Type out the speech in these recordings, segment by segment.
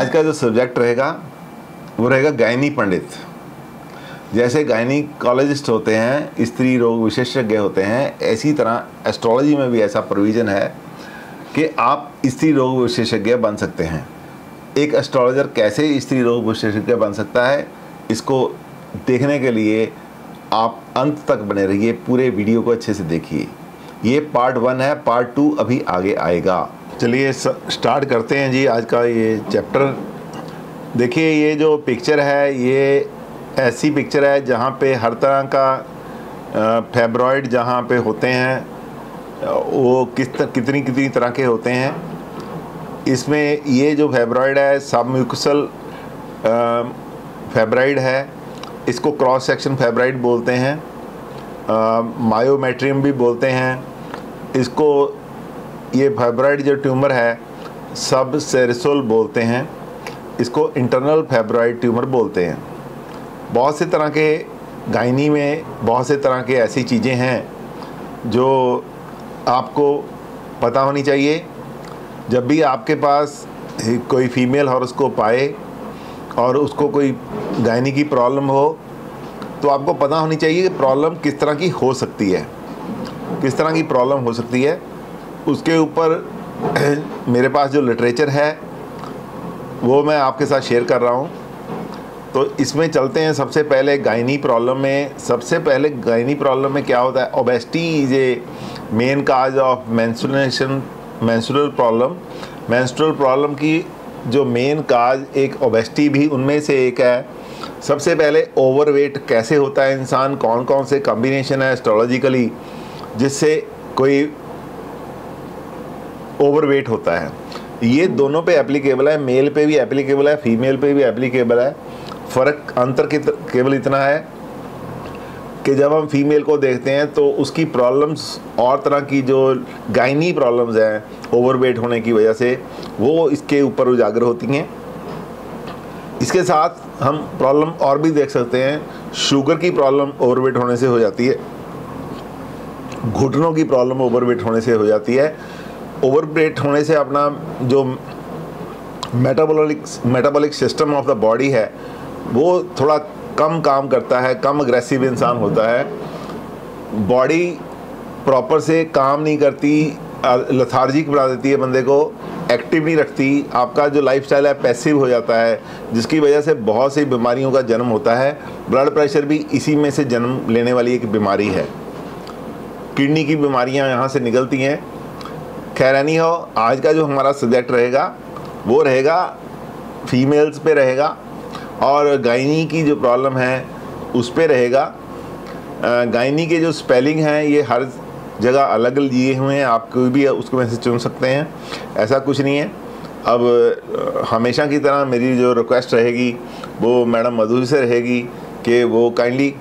आज का जो सब्जेक्ट रहेगा वो रहेगा गायनी पंडित। जैसे गायनिकोलॉजिस्ट होते हैं, स्त्री रोग विशेषज्ञ होते हैं, इसी तरह एस्ट्रोलॉजी में भी ऐसा प्रोविज़न है कि आप स्त्री रोग विशेषज्ञ बन सकते हैं। एक एस्ट्रोलॉजर कैसे स्त्री रोग विशेषज्ञ बन सकता है, इसको देखने के लिए आप अंत तक बने रहिए, पूरे वीडियो को अच्छे से देखिए। ये पार्ट 1 है, पार्ट 2 अभी आगे आएगा। चलिए स्टार्ट करते हैं जी आज का ये चैप्टर। देखिए ये जो पिक्चर है ये ऐसी पिक्चर है जहाँ पे हर तरह का फैब्रॉइड जहाँ पे होते हैं वो कितनी तरह के होते हैं। इसमें ये जो फैब्रॉइड है सबम्यूकोसल फैब्रॉइड है, इसको क्रॉस सेक्शन फैब्रॉइड बोलते हैं, मायोमेट्रियम भी बोलते हैं इसको। ये फैब्रॉइड जो ट्यूमर है सब सेरिसोल बोलते हैं, इसको इंटरनल फैब्रॉइड ट्यूमर बोलते हैं। बहुत से तरह के गायनी में बहुत से तरह के ऐसी चीज़ें हैं जो आपको पता होनी चाहिए। जब भी आपके पास कोई फीमेल हॉरोस्कोप आए और उसको कोई गायनी की प्रॉब्लम हो तो आपको पता होनी चाहिए कि प्रॉब्लम किस तरह की हो सकती है, किस तरह की प्रॉब्लम हो सकती है। उसके ऊपर मेरे पास जो लिटरेचर है वो मैं आपके साथ शेयर कर रहा हूँ। तो इसमें चलते हैं। सबसे पहले गायनी प्रॉब्लम में, सबसे पहले गायनी प्रॉब्लम में क्या होता है, obesity is a main cause of menstrual problem. Menstrual problem की जो मेन काज एक ओबेसिटी भी उनमें से एक है। सबसे पहले ओवरवेट कैसे होता है इंसान, कौन कौन से कॉम्बिनेशन है एस्ट्रोलॉजिकली जिससे कोई ओवरवेट होता है। ये दोनों पे एप्लीकेबल है, मेल पे भी एप्लीकेबल है, फीमेल पे भी एप्लीकेबल है। फ़र्क अंतर केवल इतना है कि जब हम फीमेल को देखते हैं तो उसकी प्रॉब्लम्स और तरह की जो गायनी प्रॉब्लम्स हैं ओवरवेट होने की वजह से वो इसके ऊपर उजागर होती हैं। इसके साथ हम प्रॉब्लम और भी देख सकते हैं। शुगर की प्रॉब्लम ओवरवेट होने से हो जाती है, घुटनों की प्रॉब्लम ओवरवेट होने से हो जाती है। ओवरवेट होने से अपना जो metabolic system of the body है वो थोड़ा कम काम करता है, कम अग्रेसिव इंसान होता है। बॉडी प्रॉपर से काम नहीं करती, लथार्जिक बना देती है, बंदे को एक्टिव नहीं रखती। आपका जो लाइफस्टाइल है पैसिव हो जाता है, जिसकी वजह से बहुत सी बीमारियों का जन्म होता है। ब्लड प्रेशर भी इसी में से जन्म लेने वाली एक बीमारी है। किडनी की बीमारियां यहाँ से निकलती हैं। खैर एनी हो, आज का जो हमारा सब्जेक्ट रहेगा वो रहेगा फीमेल्स पे रहेगा और गायनी की जो प्रॉब्लम है उस पे रहेगा। गायनी के जो स्पेलिंग हैं ये हर जगह अलग दिए हुए हैं, आप कोई भी उसको में से चुन सकते हैं, ऐसा कुछ नहीं है। अब हमेशा की तरह मेरी जो रिक्वेस्ट रहेगी वो मैडम मधु से रहेगी कि वो kindly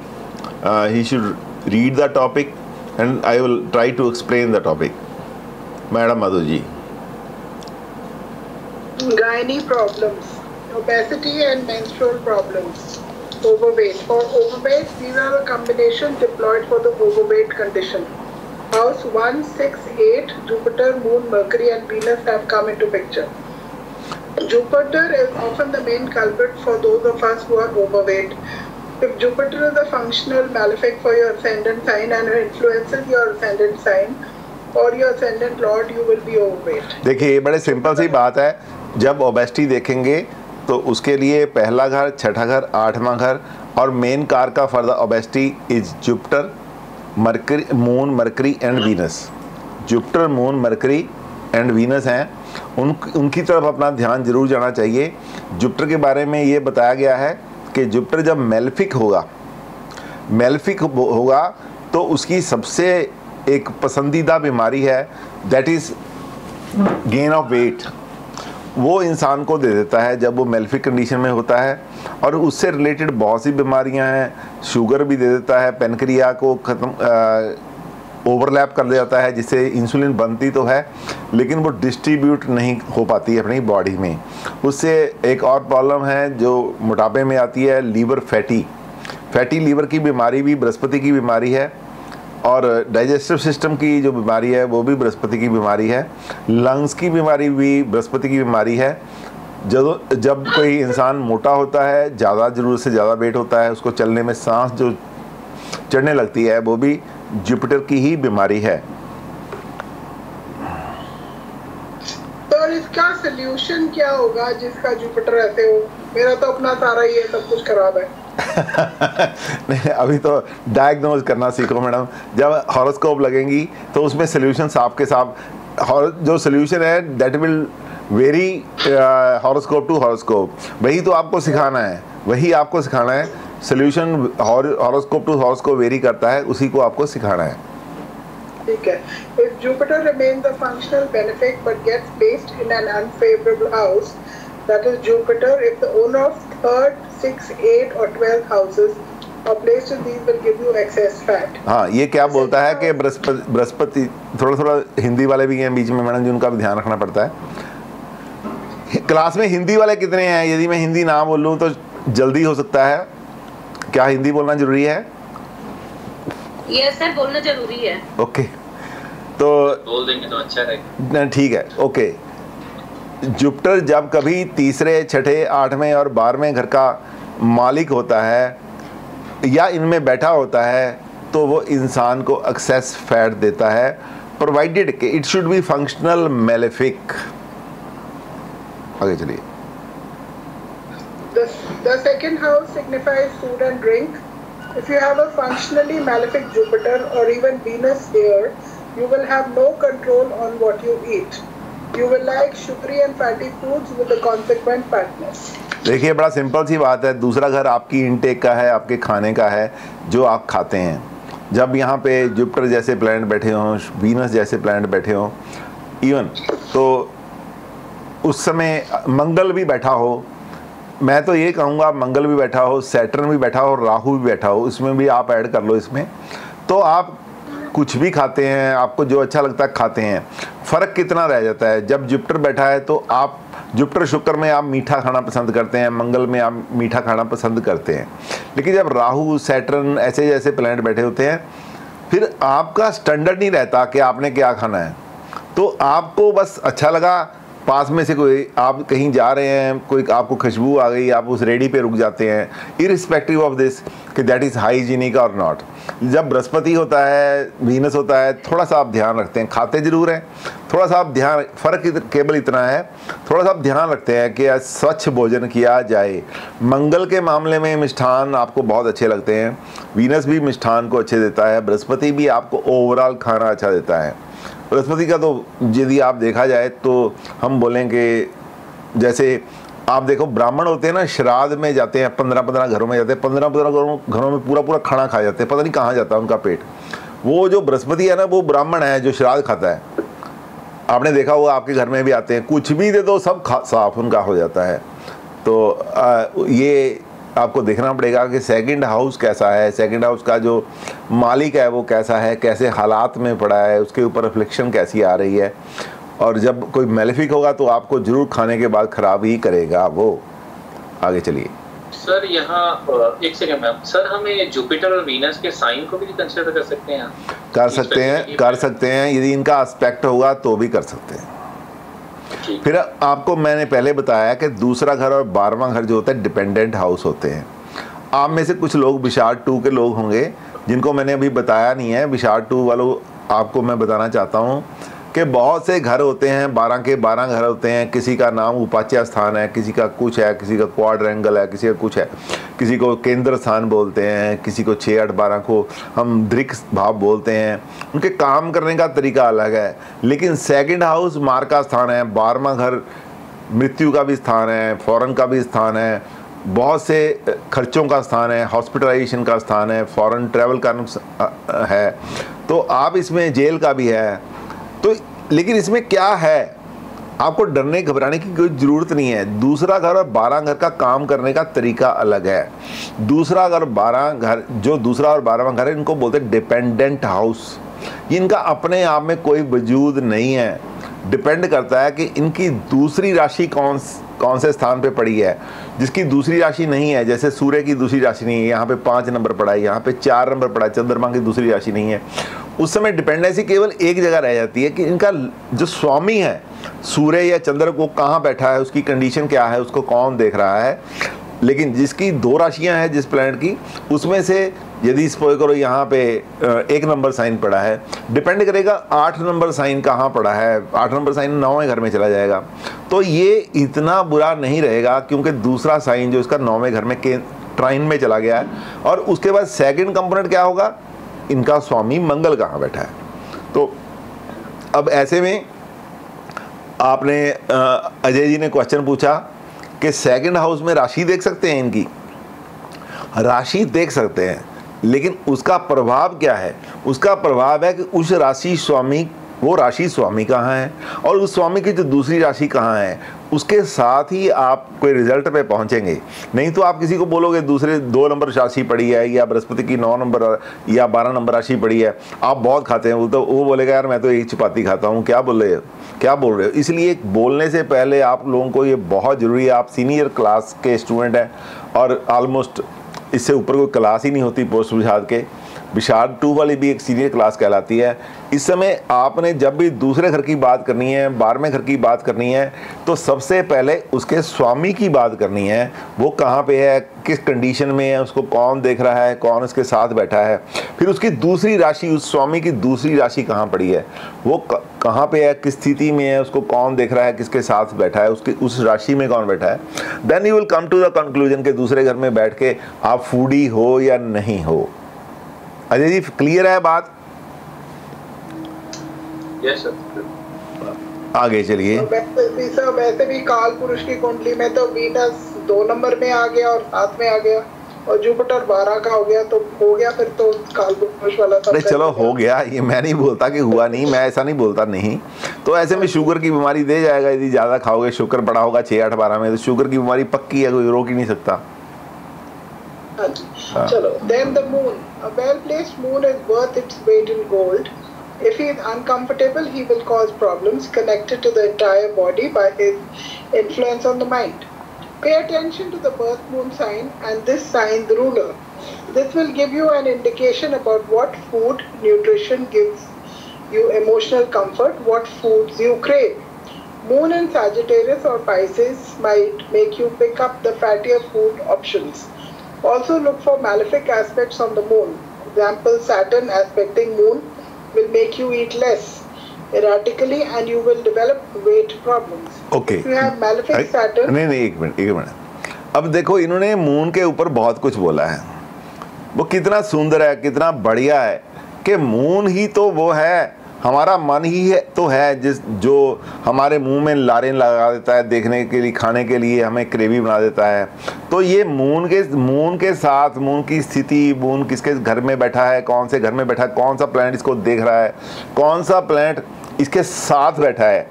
he should read the topic and I will try to explain the topic. Madam Madhu ji. Gynae problems, obesity and menstrual problems, overweight. For overweight, these are the combination deployed for the overweight condition. House 1, 6, 8, Jupiter, Moon, Mercury and Venus have come into picture. Jupiter is often the main culprit for those of us who are overweight. If Jupiter is a functional malefic for your ascendant sign and influences your ascendant sign और your ascendant lord, you will be overweight. देखिए ये बड़े simple सी बात है। जब obesity देखेंगे तो उसके लिए पहला घर, छठा घर, 8वां घर और मेन कार का for the obesity is Jupiter, mercury, moon, mercury and Venus. Jupiter, moon, mercury and Venus हैं, उनकी तरफ अपना ध्यान जरूर जाना चाहिए। जुपिटर के बारे में ये बताया गया है कि जुपिटर जब मेलेफिक होगा तो उसकी सबसे एक पसंदीदा बीमारी है that is gain of weight. वो इंसान को दे देता है जब वो मेलेफिक कंडीशन में होता है, और उससे रिलेटेड बहुत सी बीमारियां हैं। शुगर भी दे देता है, पेनक्रिया को ओवरलैप कर जाता है, जिससे इंसुलिन बनती तो है लेकिन वो डिस्ट्रीब्यूट नहीं हो पाती है अपनी बॉडी में। उससे एक और प्रॉब्लम है जो मोटापे में आती है, लीवर फैटी लीवर की बीमारी भी बृहस्पति की बीमारी है। और डाइजेस्टिव सिस्टम की जो बीमारी है वो भी बृहस्पति की बीमारी है। लंग्स की बीमारी भी बृहस्पति की बीमारी है। जब कोई इंसान मोटा होता है, ज़्यादा ज़रूरत से ज़्यादा वेट होता है, उसको चलने में सांस जो चढ़ने लगती है, वो भी जुपिटर की ही बीमारी है। तो इसका सल्यूशन क्या होगा जिसका जुपिटर ऐसे हो? मेरा तो अपना सारा ही है, सब कुछ खराब है। नहीं, अभी तो डायग्नोज करना सीखो मैडम। जब हॉरोस्कोप लगेंगी तो उसमें सल्यूशन साफ के साफ, जो सल्यूशन है that will vary horoscope to horoscope. वही तो आपको सिखाना है, वही आपको सिखाना है। Solution horoscope to horoscope vary करता है, उसी को आपको सिखाना है। ठीक है। If Jupiter remains a functional benefic but gets placed in an unfavorable house, that is Jupiter, if the owner of 3rd, 6th, 8th or 12th houses are placed in these will give you excess fat. हाँ, ये क्या बोलता है कि बृहस्पति, थोड़ा हिंदी वाले भी हैं बीच में मैडम, जिनका भी ध्यान रखना पड़ता है। क्लास में हिंदी वाले कितने हैं? यदि मैं हिंदी ना बोलूँ तो जल्दी हो सकता है। क्या हिंदी बोलना जरूरी है? यस सर, बोलना जरूरी है। ओके, तो बोल देंगे तो अच्छा रहेगा। ठीक है, ओके। जुपिटर जब कभी तीसरे, छठे, 8वें और 12वें घर का मालिक होता है या इनमें बैठा होता है, तो वो इंसान को एक्सेस फैट देता है, प्रोवाइडेड कि it should be functional malefic. आगे चलिए। The second house signifies food and drink. If you have a functionally malefic Jupiter or even Venus here, you will have no control on what you eat. You will like sugary and fatty foods with the consequent fatness. देखिए, बड़ा simple सी बात है। दूसरा घर आपकी intake का है, आपके खाने का है, जो आप खाते हैं। जब यहाँ पे जुपिटर जैसे प्लैनेट बैठे हों, वीनस जैसे प्लैनेट बैठे हों, इवन तो उस समय मंगल भी बैठा हो, मैं तो ये कहूँगा मंगल भी बैठा हो, सैटर्न भी बैठा हो, राहु भी बैठा हो, इसमें भी आप ऐड कर लो इसमें, तो आप कुछ भी खाते हैं, आपको जो अच्छा लगता है खाते हैं। फ़र्क कितना रह जाता है? जब जुपिटर बैठा है तो आप जुपिटर शुक्र में आप मीठा खाना पसंद करते हैं, मंगल में आप मीठा खाना पसंद करते हैं। लेकिन जब राहु, सैटर्न ऐसे जैसे प्लैनेट बैठे होते हैं, फिर आपका स्टैंडर्ड नहीं रहता कि आपने क्या खाना है। तो आपको बस अच्छा लगा, पास में से कोई, आप कहीं जा रहे हैं, कोई आपको खुशबू आ गई, आप उस रेडी पे रुक जाते हैं, इरिस्पेक्टिव ऑफ दिस कि दैट इज़ हाइजीनिक और नॉट। जब बृहस्पति होता है, वीनस होता है, थोड़ा सा आप ध्यान रखते हैं, खाते ज़रूर हैं, थोड़ा सा आप ध्यान, फ़र्क केवल इतना है, थोड़ा सा आप ध्यान रखते हैं कि स्वच्छ भोजन किया जाए। मंगल के मामले में मिष्ठान आपको बहुत अच्छे लगते हैं, वीनस भी मिष्ठान को अच्छे देता है, बृहस्पति भी आपको ओवरऑल खाना अच्छा देता है। बृहस्पति का तो यदि आप देखा जाए तो हम बोलें कि जैसे आप देखो ब्राह्मण होते हैं ना, श्राद्ध में जाते हैं, 15-15 घरों में जाते हैं, 15-15 घरों में पूरा खाना खा जाते हैं, पता नहीं कहाँ जाता है उनका पेट। वो जो बृहस्पति है ना, वो ब्राह्मण है जो श्राद्ध खाता है। आपने देखा होगा, आपके घर में भी आते हैं, कुछ भी दे दो सब साफ उनका हो जाता है। तो ये आपको देखना पड़ेगा कि सेकंड हाउस कैसा है, सेकंड हाउस का जो मालिक है वो कैसा है, कैसे हालात में पड़ा है, उसके ऊपर रिफ्लेक्शन कैसी आ रही है। और जब कोई मेलेफिक होगा तो आपको जरूर खाने के बाद खराब ही करेगा वो। आगे चलिए सर। यहाँ एक सेकंड मैम, सर हमें जुपिटर और वीनस के साइन को भी कंसिडर कर सकते हैं? कर सकते हैं, यदि इनका एस्पेक्ट होगा तो भी कर सकते हैं। फिर आपको मैंने पहले बताया कि दूसरा घर और 12वां घर जो होता है डिपेंडेंट हाउस होते हैं। आप में से कुछ लोग विशाल 2 के लोग होंगे जिनको मैंने अभी बताया नहीं है। विशाल 2 वालों आपको मैं बताना चाहता हूँ कि बहुत से घर होते हैं, 12 के 12 घर होते हैं। किसी का नाम उपाच्या स्थान है, किसी का कुछ है, किसी का क्वाड्रेंगल है, किसी का कुछ है, किसी को केंद्र स्थान बोलते हैं, किसी को 6, 8, 12 को हम दृक् भाव बोलते हैं। उनके काम करने का तरीका अलग है। लेकिन सेकंड हाउस मार का स्थान है, 12वां घर मृत्यु का भी स्थान है, फॉरेन का भी स्थान है, बहुत से खर्चों का स्थान है, हॉस्पिटलाइजेशन का स्थान है, फॉरेन ट्रैवल का है। तो आप इसमें जेल का भी है। तो लेकिन इसमें क्या है, आपको डरने घबराने की कोई ज़रूरत नहीं है। दूसरा घर और 12 घर का काम करने का तरीका अलग है। दूसरा घर 12 घर, जो दूसरा और 12वां घर है, इनको बोलते हैं डिपेंडेंट हाउस। इनका अपने आप में कोई वजूद नहीं है। डिपेंड करता है कि इनकी दूसरी राशि कौन से स्थान पे पड़ी है। जिसकी दूसरी राशि नहीं है, जैसे सूर्य की दूसरी राशि नहीं है, यहाँ पे 5 नंबर पड़ा है, यहाँ पे 4 नंबर पड़ा है, चंद्रमा की दूसरी राशि नहीं है, उस समय डिपेंडेंसी केवल एक जगह रह जाती है कि इनका जो स्वामी है सूर्य या चंद्र को कहाँ बैठा है, उसकी कंडीशन क्या है, उसको कौन देख रहा है। लेकिन जिसकी 2 राशियां हैं जिस प्लैनेट की, उसमें से यदि सपोज करो यहाँ पे 1 नंबर साइन पड़ा है, डिपेंड करेगा 8 नंबर साइन कहाँ पड़ा है, 8 नंबर साइन 9वें घर में चला जाएगा, तो ये इतना बुरा नहीं रहेगा क्योंकि दूसरा साइन जो इसका 9वें घर में ट्राइन में चला गया है। और उसके बाद सेकंड कंपोनेंट क्या होगा, इनका स्वामी मंगल कहाँ बैठा है। तो अब ऐसे में आपने अजय जी ने क्वेश्चन पूछा कि सेकंड हाउस में राशि देख सकते हैं, इनकी राशि देख सकते हैं, लेकिन उसका प्रभाव क्या है, उसका प्रभाव है कि उस राशि स्वामी, वो राशि स्वामी कहाँ है और उस स्वामी की जो दूसरी राशि कहाँ है, उसके साथ ही आप कोई रिजल्ट पे पहुंचेंगे। नहीं तो आप किसी को बोलोगे दूसरे 2 नंबर राशि पड़ी है या बृहस्पति की 9 नंबर या 12 नंबर राशि पड़ी है, आप बहुत खाते हैं, वो बोलेगा यार मैं तो एक चपाती खाता हूँ, क्या बोल रहे हो। इसलिए बोलने से पहले आप लोगों को ये बहुत ज़रूरी है, आप सीनियर क्लास के स्टूडेंट हैं और ऑलमोस्ट इससे ऊपर कोई क्लास ही नहीं होती पोस्ट विषाद के, विषाद 2 वाली भी एक सीनियर क्लास कहलाती है। इस समय आपने जब भी दूसरे घर की बात करनी है, 12वें घर की बात करनी है, तो सबसे पहले उसके स्वामी की बात करनी है, वो कहाँ पे है, किस कंडीशन में है, उसको कौन देख रहा है, कौन उसके साथ बैठा है, फिर उसकी दूसरी राशि, उस स्वामी की दूसरी राशि कहाँ पड़ी है, वो कहाँ पे है, किस स्थिति में है, उसको कौन देख रहा है, किसके साथ बैठा है, उसकी उस राशि में कौन बैठा है। Then you will come to the conclusion के दूसरे घर में बैठ के आप फूडी हो या नहीं हो। अजय जी क्लियर है बात? Yes sir. आगे चलिए। वैसे भी काल पुरुष की कुंडली में तो वीनस 2 नंबर में आ गया और 7 में आ गया और जुपिटर 12 का हो गया, तो हो गया फिर तो काल पुरुष वाला। अरे चलो हो गया, ये मैं नहीं बोलता कि हुआ नहीं, मैं ऐसा नहीं बोलता नहीं। तो ऐसे में शुगर की बीमारी दे जाएगा, यदि ज़्यादा खाओगे, शुगर पड़ा होगा 6, 8, 12 में, तो शुगर की बीमारी पक्की है, कोई रोक ही नहीं सकता। चलो, then the moon. A well-placed moon is worth its weight in gold. If he is uncomfortable, he will cause problems connected to the entire body by his influence on the mind. Pay attention to the birth moon sign and this sign's ruler. This will give you an indication about what food, nutrition gives you emotional comfort, what foods you crave. Moon in Sagittarius or Pisces might make you pick up the fattier food options. Also look for malefic aspects on the moon. Example, Saturn aspecting moon will make you eat less erratically and you will develop weight problems. Okay. If you have malefic Saturn. नहीं एक minute. अब देखो इन्होंने moon के ऊपर बहुत कुछ बोला है, वो कितना सुंदर है, कितना बढ़िया है कि मून ही तो वो है, हमारा मन ही है तो है जो हमारे मुंह में लारें लगा देता है, देखने के लिए, खाने के लिए हमें क्रेवी बना देता है। तो ये मून के साथ, मून की स्थिति, मून किसके घर में बैठा है, कौन से घर में बैठा है, कौन सा प्लैनेट इसको देख रहा है, कौन सा प्लैनेट इसके साथ बैठा है,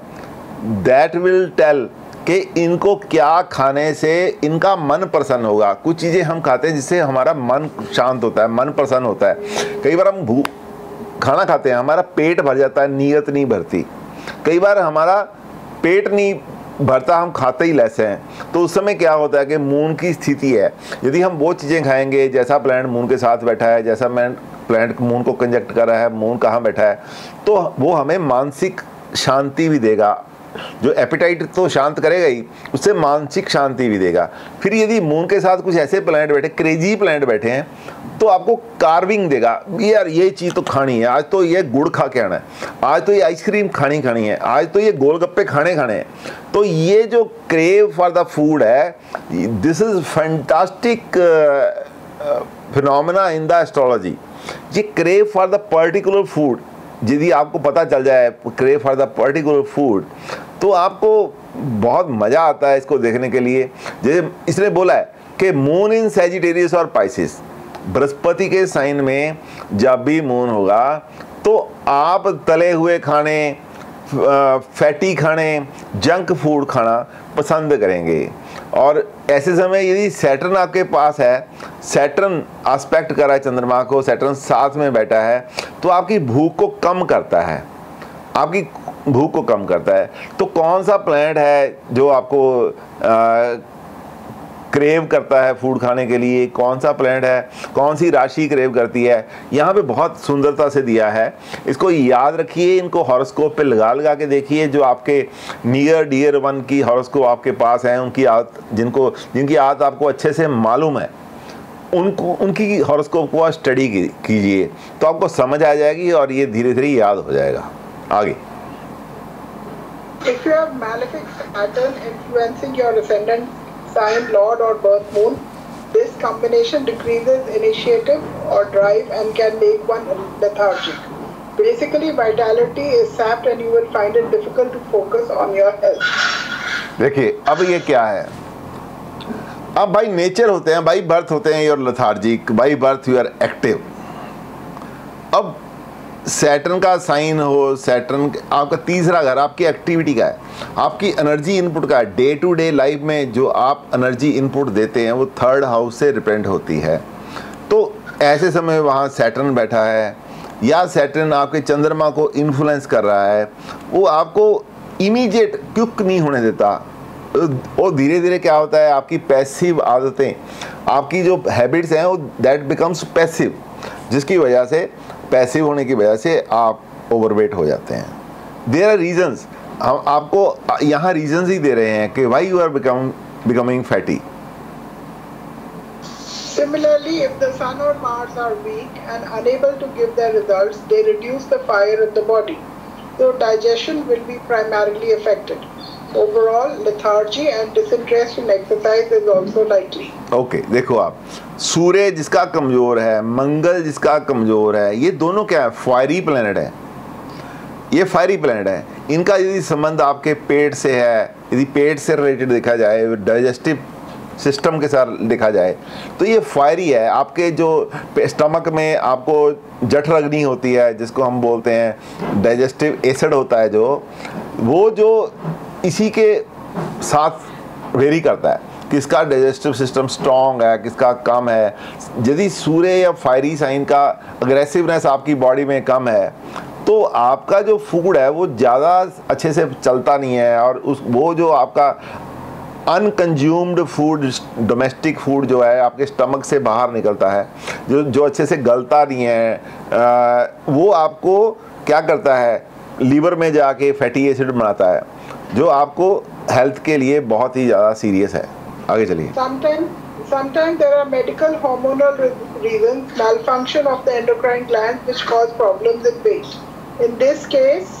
दैट विल टेल कि इनको क्या खाने से इनका मन प्रसन्न होगा। कुछ चीज़ें हम खाते हैं जिससे हमारा मन शांत होता है, मन प्रसन्न होता है। कई बार हम खाना खाते हैं, हमारा पेट भर जाता है, नीयत नहीं भरती। कई बार हमारा पेट नहीं भरता, हम खाते ही लेस हैं। तो उस समय क्या होता है कि मून की स्थिति है, यदि हम वो चीज़ें खाएंगे, जैसा प्लैनेट मून के साथ बैठा है, जैसा प्लैनेट मून को कंजक्ट कर रहा है, मून कहाँ बैठा है, तो वो हमें मानसिक शांति भी देगा। जो एपिटाइट तो शांत करेगा ही, उससे मानसिक शांति भी देगा। फिर यदि मून के साथ कुछ ऐसे प्लैनेट बैठे, क्रेजी प्लैनेट बैठे हैं, तो आपको कार्विंग देगा, यार ये चीज़ तो खानी है, आज तो ये गुड़ खा के आना है, आज तो ये आइसक्रीम खानी है, आज तो ये गोलगप्पे खाने हैं। तो ये जो क्रेव फॉर द फूड है, this is fantastic phenomena in the astrology. ये crave for the particular food, यदि आपको पता चल जाए crave for the particular food, तो आपको बहुत मज़ा आता है इसको देखने के लिए। जैसे इसने बोला है कि मून इन सैजिटेरियस और पाइसेस, बृहस्पति के साइन में जब भी मून होगा तो आप तले हुए खाने, फैटी खाने, जंक फूड खाना पसंद करेंगे। और ऐसे समय यदि सैटर्न आपके पास है, सैटर्न एस्पेक्ट कर रहा है चंद्रमा को, सैटर्न साथ में बैठा है, तो आपकी भूख को कम करता है, आपकी भूख को कम करता है। तो कौन सा प्लांट है जो आपको क्रेव करता है फूड खाने के लिए, कौन सा प्लांट है, कौन सी राशि क्रेव करती है, यहाँ पे बहुत सुंदरता से दिया है। इसको याद रखिए, इनको हॉरोस्कोप पे लगा लगा के देखिए। जो आपके नियर डियर वन की हॉरोस्कोप आपके पास है, उनकी आदत जिनकी आदत आपको अच्छे से मालूम है, उनकी हॉरोस्कोप को स्टडी कीजिए तो आपको समझ आ जाएगी और ये धीरे धीरे याद हो जाएगा। आगे, If you have malefic Saturn influencing your ascendant sign, lord or birth moon, this combination decreases initiative or drive and can make one lethargic. Basically, vitality is sapped and you will find it difficult to focus on your health. देखिए अब ये क्या है, अब भाई nature होते हैं, by birth होते हैं, you are lethargic, by birth you are active. अब सैटर्न का साइन हो, सैटर्न आपका तीसरा घर आपकी एक्टिविटी का है, आपकी एनर्जी इनपुट का है। डे टू डे लाइफ में जो आप एनर्जी इनपुट देते हैं वो थर्ड हाउस से रिप्रेजेंट होती है। तो ऐसे समय वहाँ सैटर्न बैठा है या सैटर्न आपके चंद्रमा को इन्फ्लुएंस कर रहा है, वो आपको इमीडिएट क्विक नहीं होने देता। और धीरे धीरे क्या होता है, आपकी पैसिव आदतें, आपकी जो हैबिट्स हैं वो दैट बिकम्स पैसिव, जिसकी वजह से पैसिव होने की वजह से आप ओवरवेट हो जाते हैं। देयर आर रीजंस, हम आपको यहाँ रीजंस ही दे रहे हैं कि why you are becoming fatty. Similarly, if the Sun or Mars are weak and unable to give their results, they reduce the fire in the body. So digestion will be primarily affected. Overall, lethargy and disinterest in exercise is also likely. Okay, देखो आप, सूर्य जिसका कमजोर है, मंगल जिसका कमजोर है, ये दोनों क्या है, फायरी प्लैनेट है। ये फायरी प्लैनेट है, इनका यदि संबंध आपके पेट से है, यदि पेट से रिलेटेड देखा जाए, डाइजेस्टिव सिस्टम के साथ देखा जाए तो ये फायरी है। आपके जो स्टमक में आपको जठराग्नि होती है, जिसको हम बोलते हैं डाइजेस्टिव एसिड होता है, वो जो इसी के साथ वेरी करता है, किसका डाइजेस्टिव सिस्टम स्ट्रॉन्ग है, किसका कम है। यदि सूर्य या फायरी साइन का अग्रेसिवनेस आपकी बॉडी में कम है तो आपका जो फूड है वो ज़्यादा अच्छे से चलता नहीं है, और वो जो आपका अनकंज्यूम्ड फूड, डोमेस्टिक फूड जो है आपके स्टमक से बाहर निकलता है, जो अच्छे से गलता नहीं है, वो आपको क्या करता है, लीवर में जाके फैटी एसिड बनाता है, जो आपको हेल्थ के लिए बहुत ही ज़्यादा सीरियस है। आगे चलिए। Sometimes there are medical hormonal reasons, malfunction of the endocrine glands which cause problems in weight. In this case,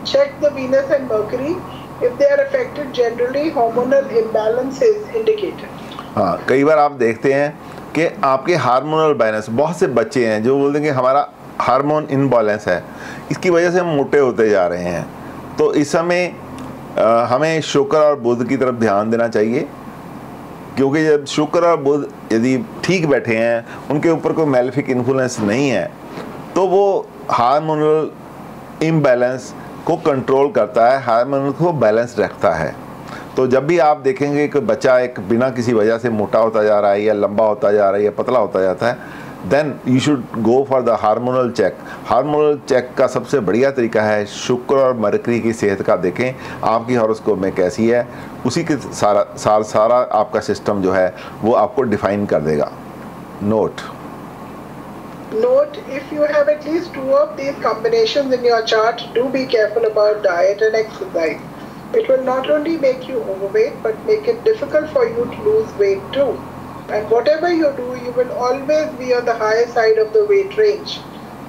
check the Venus and Mercury. If they are affected, generally hormonal imbalance is indicated. हाँ, कई बार आप देखते हैं कि आपके hormonal balance, बहुत से बच्चे हैं जो बोलते हैं कि हमारा हार्मोन इनबैलेंस है, इसकी वजह से हम मोटे होते जा रहे हैं। तो इस समय हमें शुक्र और बुध की तरफ ध्यान देना चाहिए, क्योंकि जब शुक्र और बुध यदि ठीक बैठे हैं, उनके ऊपर कोई मैलेफिक इन्फ्लुएंस नहीं है, तो वो हार्मोनल इम्बैलेंस को कंट्रोल करता है, हार्मोन को बैलेंस रखता है। तो जब भी आप देखेंगे कि बच्चा एक बिना किसी वजह से मोटा होता जा रहा है, या लंबा होता जा रहा है, या पतला होता जाता है, then you should go for the hormonal check. Hormonal check का सबसे बढ़िया तरीका है शुक्र और मरकरी की सेहत का देखें, आपकी हॉरोस्कोप में कैसी है, उसी के सारा आपका सिस्टम जो है वो आपको डिफाइन कर देगा। Note, if you have at least 2 of these combinations in your chart, do be careful about diet and exercise. It will not only make you overweight, but make it difficult for you to lose weight too. And whatever you do, you will always be on the higher side of the weight range.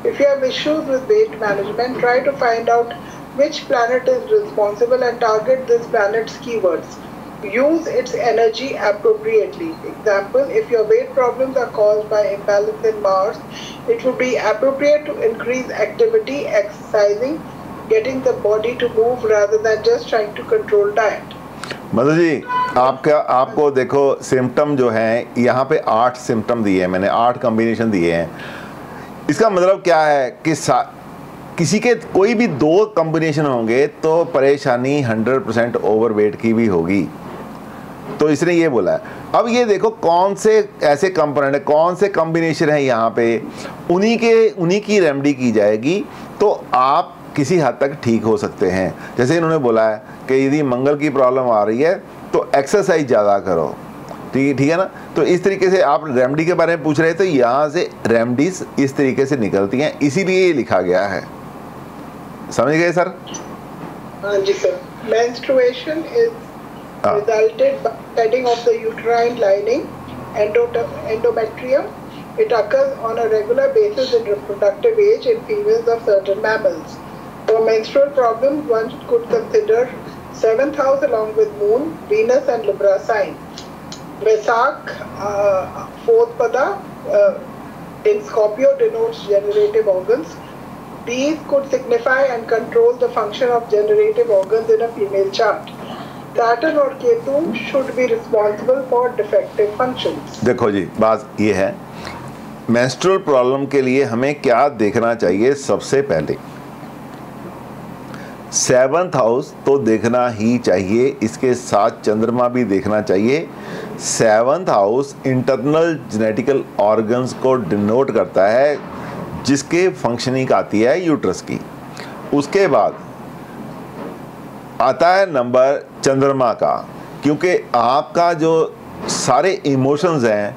If you have issues with weight management, try to find out which planet is responsible and target this planet's keywords. Use its energy appropriately. Example, if your weight problems are caused by imbalance in Mars, it would be appropriate to increase activity, exercising, getting the body to move rather than just trying to control diet. Madhu ji, आपको देखो symptom जो हैं यहाँ पे 8 symptom दिए हैं मैंने, 8 combination दिए हैं। इसका मतलब क्या है कि किसी के कोई भी 2 कॉम्बिनेशन होंगे तो परेशानी 100% ओवरवेट की भी होगी। तो इसने ये बोला है। अब ये देखो कौन से ऐसे कंपोनेंट है, कौन से कॉम्बिनेशन है यहाँ पे, उन्हीं की रेमेडी की जाएगी। तो आप किसी हद तक ठीक हो सकते हैं। जैसे इन्होंने बोला है कि यदि मंगल की प्रॉब्लम आ रही है तो एक्सरसाइज ज़्यादा करो, ठीक है ना। तो इस तरीके से आप रेमेडी के बारे में पूछ रहे थे, यहाँ से रेमेडीज इस तरीके से निकलती हैं, इसीलिए ये लिखा गया है। समझ गए सर? हाँ जी sir. Menstruation is resulted by shedding of the uterine lining, endometrium. It occurs on a regular basis in reproductive age in females of certain mammals. For menstrual problems, one could consider 7th house along with Moon, Venus and Libra sign. Vesak, 4th pada in Scorpio denotes generative organs. These could signify and control the function of generative organs in a female chart. Saturn और Ketu should be responsible for defective functions. देखो जी, बात ये है, menstrual problem के लिए हमें क्या देखना चाहिए? सबसे पहले 7th हाउस तो देखना ही चाहिए, इसके साथ चंद्रमा भी देखना चाहिए। 7th house internal genetical organs को डिनोट करता है, जिसके फंक्शनिंग आती है यूट्रस की। उसके बाद आता है नंबर चंद्रमा का, क्योंकि आपका जो सारे इमोशंस हैं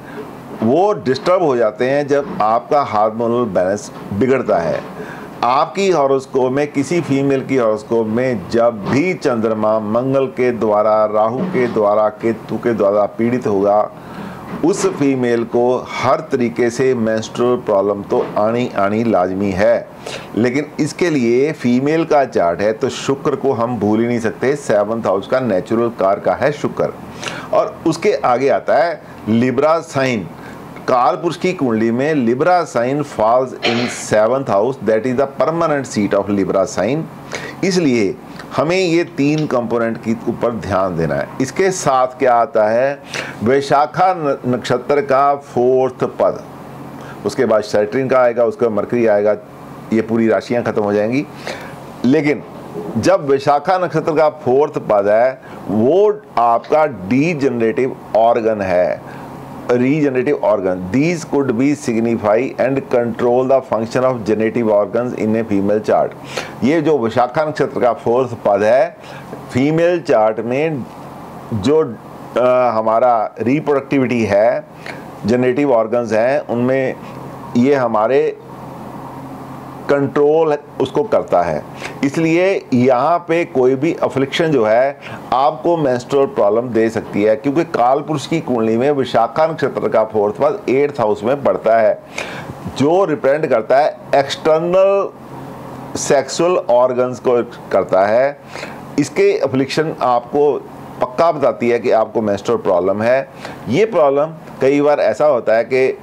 वो डिस्टर्ब हो जाते हैं जब आपका हार्मोनल बैलेंस बिगड़ता है। आपकी हॉरोस्कोप में, किसी फीमेल की हॉरोस्कोप में जब भी चंद्रमा मंगल के द्वारा, राहु के द्वारा, केतु के द्वारा पीड़ित होगा, उस फीमेल को हर तरीके से मेंस्ट्रुअल प्रॉब्लम तो आनी लाजमी है। लेकिन इसके लिए फीमेल का चार्ट है तो शुक्र को हम भूल ही नहीं सकते। 7th हाउस का नेचुरल कारक है शुक्र। और उसके आगे आता है लिब्रा साइन। काल पुरुष की कुंडली में Libra sign falls in 7th house, that is the permanent seat of Libra sign. इसलिए हमें ये 3 कंपोनेंट के ऊपर ध्यान देना है। इसके साथ क्या आता है? वैशाखा नक्षत्र का 4th पद, उसके बाद सैटर्न का आएगा, उसका मरकरी आएगा, ये पूरी राशियां खत्म हो जाएंगी। लेकिन जब वैशाखा नक्षत्र का 4th पद है, वो आपका डीजनरेटिव ऑर्गन है, regenerative organ. These could be signify and control the function of generative organs in a female chart. ये जो विशाखा नक्षत्र का 4th पद है, फीमेल चार्ट में जो हमारा रिप्रोडक्टिविटी है, जनरेटिव ऑर्गन्स हैं, उनमें ये हमारे कंट्रोल उसको करता है। इसलिए यहाँ पे कोई भी अफ्लिक्शन जो है आपको मेंस्ट्रुअल प्रॉब्लम दे सकती है, क्योंकि काल पुरुष की कुंडली में विशाखा नक्षत्र का 4th पद 8th हाउस में पड़ता है, जो रिप्रेजेंट करता है एक्सटर्नल सेक्सुअल ऑर्गन्स को करता है। इसके अफ्लिक्शन आपको पक्का बताती है कि आपको मेंस्ट्रुअल प्रॉब्लम है। ये प्रॉब्लम कई बार ऐसा होता है कि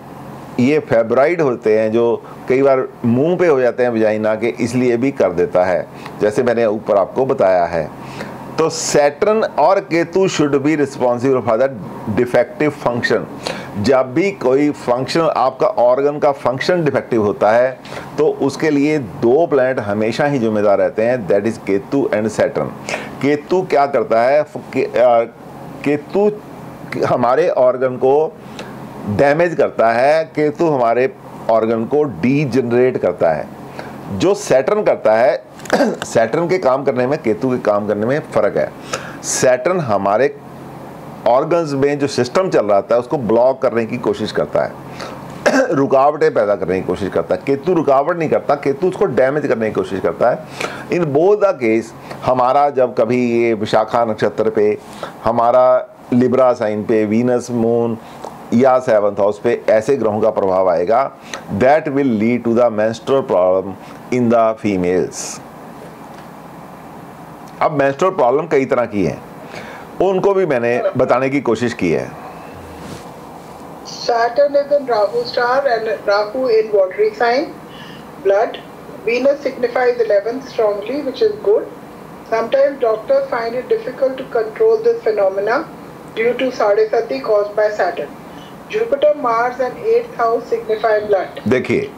ये फेब्राइड होते हैं जो कई बार मुंह पे हो जाते हैं वजाइना के, इसलिए भी कर देता है, जैसे मैंने ऊपर आपको बताया है। तो सैटर्न और Ketu should be responsible for the defective function. जब भी कोई फंक्शन, आपका ऑर्गन का फंक्शन डिफेक्टिव होता है, तो उसके लिए 2 प्लैनेट हमेशा ही जिम्मेदार रहते हैं, that is Ketu and Saturn. Ketu क्या करता है? केतु हमारे ऑर्गन को डैमेज करता है, केतु हमारे ऑर्गन को डीजनरेट करता है। जो सैटर्न करता है, सैटर्न के काम करने में, केतु के काम करने में फ़र्क है। सैटर्न हमारे ऑर्गन्स में जो सिस्टम चल रहा था उसको ब्लॉक करने की कोशिश करता है, रुकावटें पैदा करने की कोशिश करता है। केतु रुकावट नहीं करता, केतु उसको डैमेज करने की कोशिश करता है। इन बोथ द केस हमारा जब कभी ये विशाखा नक्षत्र पे, हमारा लिब्रा साइन पे, वीनस, मून या 7th हाउस पे ऐसे ग्रहों का प्रभाव आएगा, that will lead to the menstrual problem in the females. अब मेंस्ट्रुअल प्रॉब्लम कई तरह की है, उनको भी मैंने बताने की कोशिश की है। Saturn is in Rahu star and Rahu in watery sign, blood. Venus signifies 11th strongly, which is good. Sometimes doctors find it difficult to control this phenomena due to Sadesati caused by Saturn. Jupiter, Mars and 8th house signify blood. देखिए,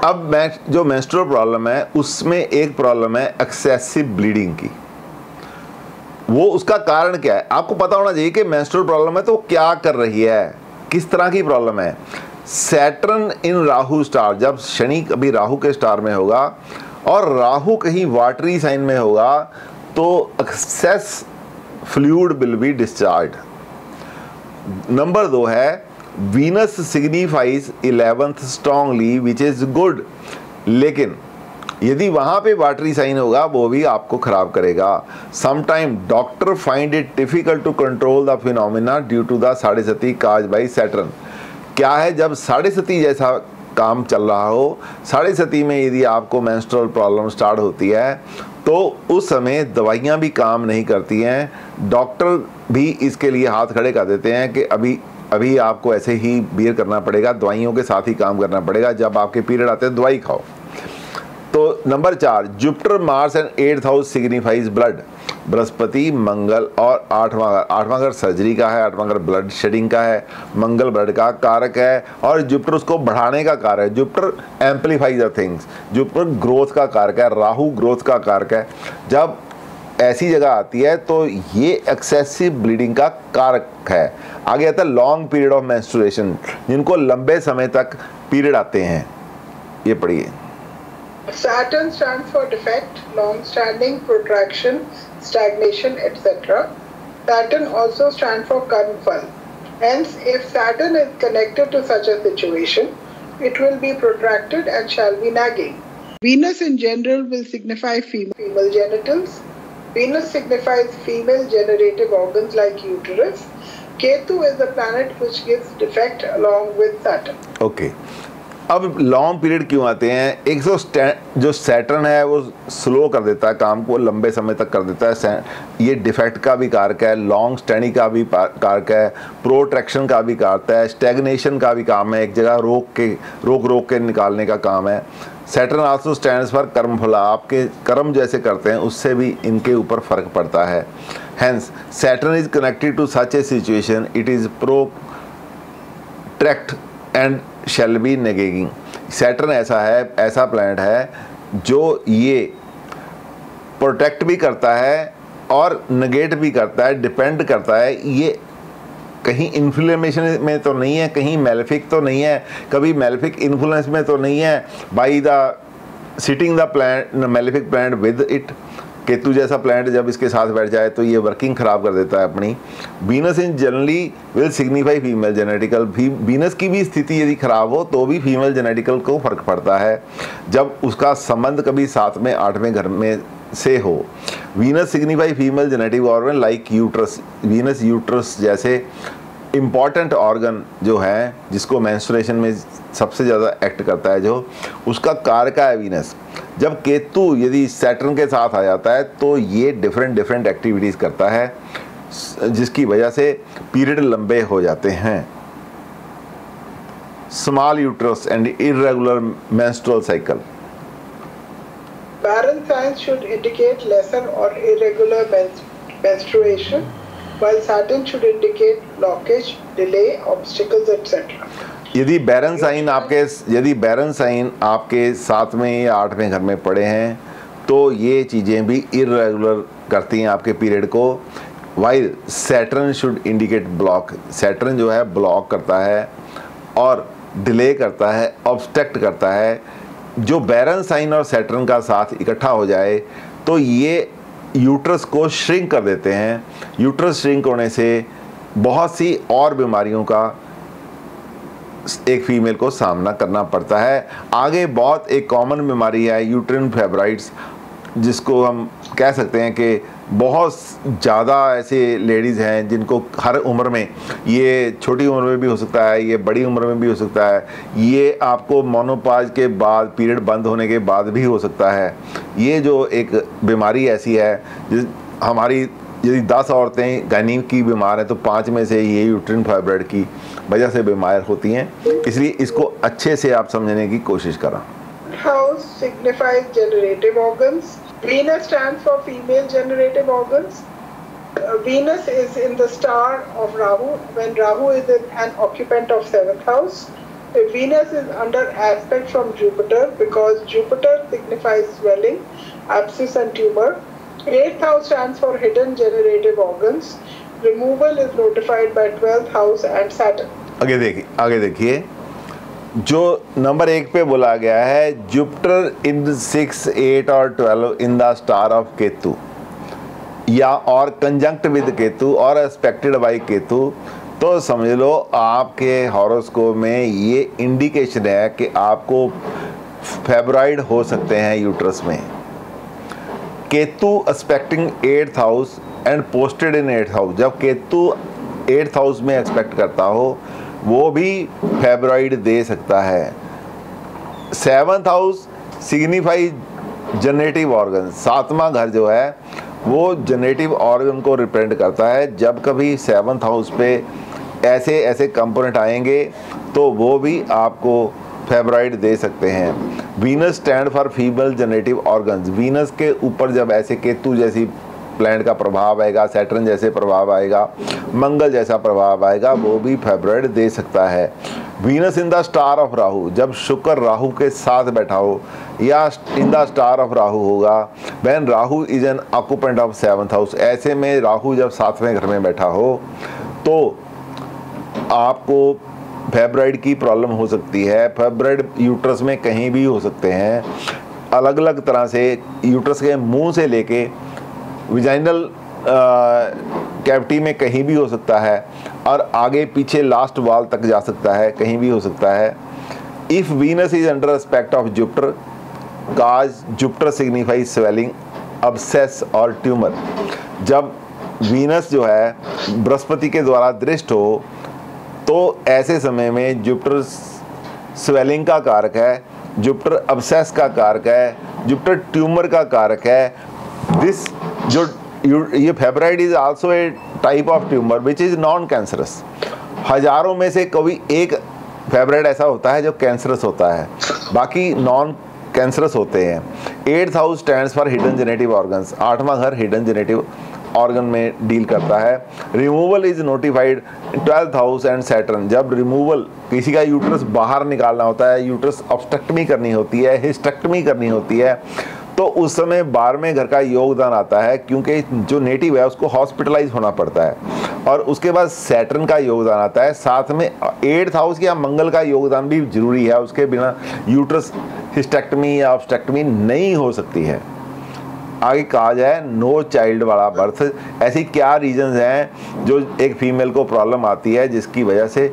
अब जो menstrual problem है उसमें एक problem है excessive bleeding की। वो उसका कारण क्या है आपको पता होना चाहिए कि मेंस्ट्रुअल प्रॉब्लम है तो क्या कर रही है, किस तरह की प्रॉब्लम है। सैटर्न इन राहु स्टार, जब शनि कभी राहु के स्टार में होगा, और राहु कहीं वाटरी साइन में होगा तो access fluid will be discharge. Number 2 है Venus signifies 11th strongly which is good, लेकिन यदि वहाँ पे वाटरी साइन होगा वो भी आपको खराब करेगा। Sometime doctor find it difficult to control the phenomena due to the साढ़े सती काज बाई सैटर्न। क्या है, जब साढ़े सती जैसा काम चल रहा हो, साढ़े सती में यदि आपको मेंस्ट्रुअल प्रॉब्लम स्टार्ट होती है तो उस समय दवाइयाँ भी काम नहीं करती हैं। डॉक्टर भी इसके लिए हाथ खड़े कर देते हैं कि अभी आपको ऐसे ही बियर करना पड़ेगा, दवाइयों के साथ ही काम करना पड़ेगा, जब आपके पीरियड आते हैं दवाई खाओ। तो number 4 Jupiter Mars and 8th house signifies blood. बृहस्पति, मंगल और 8वां घर सर्जरी का है, 8वां घर ब्लड शेडिंग का है, मंगल ब्लड का कारक है और जुपिटर उसको बढ़ाने का कारक है। Jupiter amplifies the things, Jupiter growth का कारक है, राहु ग्रोथ का कारक है। जब ऐसी जगह आती है तो ये एक्सेसिव ब्लीडिंग का कारक है। आगे आता है लॉन्ग पीरियड ऑफ मेंस्ट्रुएशन, जिनको लंबे समय तक पीरियड आते हैं। ये पढ़िए। Saturn stands for defect, long-standing, protraction, stagnation, etc. Saturn also stands for karmfal. Hence, if Saturn is connected to such a situation, it will be protracted and shall be nagging. Venus in general will signify female genitals. Venus signifies female generative organs like uterus. Ketu is the planet which gives defect along with Saturn. Okay. अब long period क्यों आते हैं? एक जो Saturn है वो slow कर देता है काम को, लंबे समय तक कर देता है। ये डिफेक्ट का भी कारक है, लॉन्ग स्टैंडिंग का भी कारक है, प्रोट्रैक्शन का भी कारक है, स्टैग्नेशन का भी काम है, एक जगह रोक के निकालने का काम है। सैटर्न आल्सो स्टैंड्स फॉर कर्मफला, आपके कर्म जैसे करते हैं उससे भी इनके ऊपर फर्क पड़ता है। Hence Saturn is connected to such a situation, it is protract and shall be negating. Saturn ऐसा प्लैनेट है जो ये प्रोटेक्ट भी करता है और नेगेट भी करता है, डिपेंड करता है। ये कहीं इन्फ्लेमेशन में तो नहीं है, कहीं मेलेफिक तो नहीं है, कभी मेलेफिक इन्फ्लुएंस में तो नहीं है। By the sitting the planet malefic planet with it, Ketu जैसा प्लैनेट जब इसके साथ बैठ जाए तो ये वर्किंग खराब कर देता है अपनी। Venus in generally will signify female genetical. Venus की भी स्थिति यदि खराब हो तो भी फीमेल जेनेटिकल को फर्क पड़ता है जब उसका संबंध कभी 7वें 8वें घर में से हो। Venus signify female genetic organ like uterus. Venus uterus जैसे इम्पॉर्टेंट ऑर्गन जो है जिसको मेंस्ट्रुएशन में सबसे ज़्यादा एक्ट करता है, जो उसका कारक है वीनस। जब केतु यदि सैटर्न के साथ आ जाता है तो ये डिफरेंट एक्टिविटीज़ करता है जिसकी वजह से पीरियड लंबे हो जाते हैं। Small uterus and irregular menstrual cycle. Barren signs should indicate lesser or irregular menstruation, while Saturn should indicate blockage, delay, obstacles, etc. यदि बैरन साइन आपके 7वें या 8वें घर में पड़े हैं तो ये चीज़ें भी इर्रेगुलर करती हैं आपके पीरियड को। While Saturn should indicate block. Saturn जो है ब्लॉक करता है और डिले करता है, ऑब्स्ट्रक्ट करता है। जो बैरन साइन और सैटर्न का साथ इकट्ठा हो जाए तो ये यूट्रस को श्रिंक कर देते हैं। यूट्रस श्रिंक होने से बहुत सी और बीमारियों का एक फीमेल को सामना करना पड़ता है। आगे बहुत एक कॉमन बीमारी है यूट्रिन फाइब्रॉइड्स, जिसको हम कह सकते हैं कि बहुत ज़्यादा ऐसे लेडीज़ हैं जिनको हर उम्र में, ये छोटी उम्र में भी हो सकता है, ये बड़ी उम्र में भी हो सकता है, ये आपको मोनोपॉज के बाद पीरियड बंद होने के बाद भी हो सकता है। ये जो एक बीमारी ऐसी है जिस हमारी यदि 10 औरतें गायनी की बीमार हैं तो 5 में से ये यूट्रिन फाइब्रॉइड की वजह से बीमार होती हैं। इसलिए इसको अच्छे से आप समझने की कोशिश करें। House signifies generative organs. Venus stands for female generative organs. Venus is in the star of Rahu when Rahu is an occupant of 7th house. Venus is under aspect from Jupiter because Jupiter signifies swelling, abscess and tumor. 8th house stands for hidden generative organs. Removal is notified by 12th house and Saturn. आगे देखिए जो number 1 पे बोला गया है, Jupiter in 6, 8 और 12 इन the star of Ketu, या और कंजंक्ट विद केतु और एस्पेक्टेड बाय केतु, तो समझ लो आपके हॉरोस्कोप में ये इंडिकेशन है कि आपको फेब्रॉइड हो सकते हैं यूट्रस में। Ketu expecting 8th house and posted in 8th house, जब केतु 8th हाउस में एक्सपेक्ट करता हो वो भी फेब्रॉइड दे सकता है। 7th house signify generative organ, 7वां घर जो है वो जनरेटिव ऑर्गन को रिप्रेजेंट करता है। जब कभी 7th हाउस पे ऐसे ऐसे कंपोनेंट आएंगे तो वो भी आपको फेब्रॉइड दे सकते हैं। Venus stand for female generative organs, Venus के ऊपर जब ऐसे केतु जैसी प्लैनेट का प्रभाव आएगा, सैटर्न जैसे प्रभाव आएगा, मंगल जैसा प्रभाव आएगा, वो भी फेब्रॉइड दे सकता है। Venus in the star of Rahu, जब शुक्र राहु के साथ बैठा हो या in the star of Rahu होगा, when Rahu is an occupant of 7th house, ऐसे में राहु जब 7वें घर में बैठा हो तो आपको फेब्रॉइड की प्रॉब्लम हो सकती है। फेब्रॉइड यूट्रस में कहीं भी हो सकते हैं, अलग अलग तरह से, यूट्रस के मुंह से लेके विजाइनल कैविटी में कहीं भी हो सकता है और आगे पीछे लास्ट वॉल तक जा सकता है, कहीं भी हो सकता है। If Venus is under aspect of Jupiter, cause Jupiter signify swelling, obsess और ट्यूमर, जब वीनस जो है बृहस्पति के द्वारा दृष्ट हो तो ऐसे समय में जुपिटर स्वेलिंग का कारक है, जुपिटर अब्सेस का कारक है, जुपिटर ट्यूमर का कारक है। दिस जो ये fibroid is also a type of tumour which is non cancerous. हजारों में से कभी एक फेब्रॉइड ऐसा होता है जो कैंसरस होता है, बाकी नॉन कैंसरस होते हैं। 8th house stands for hidden genitive organs, 8वां घर हिडन जेनेटिव ऑर्गन में डील करता है। Removal is notified 12th house and Saturn, जब रिमूवल किसी का यूट्रस बाहर निकालना होता है, यूट्रस ऑब्स्ट्रक्टमी करनी होती है, हिस्टेक्टमी करनी होती है, तो उस समय 12वें घर का योगदान आता है, क्योंकि जो नेटिव है उसको हॉस्पिटलाइज होना पड़ता है। और उसके बाद सैटर्न का योगदान आता है, साथ में 8th हाउस या मंगल का योगदान भी जरूरी है, उसके बिना यूट्रस हिस्टेक्टमी या ऑब्स्ट्रक्टमी नहीं हो सकती है। आगे कहा जाए नो चाइल्ड वाला बर्थ, ऐसी क्या रीजंस हैं जो एक फीमेल को प्रॉब्लम आती है जिसकी वजह से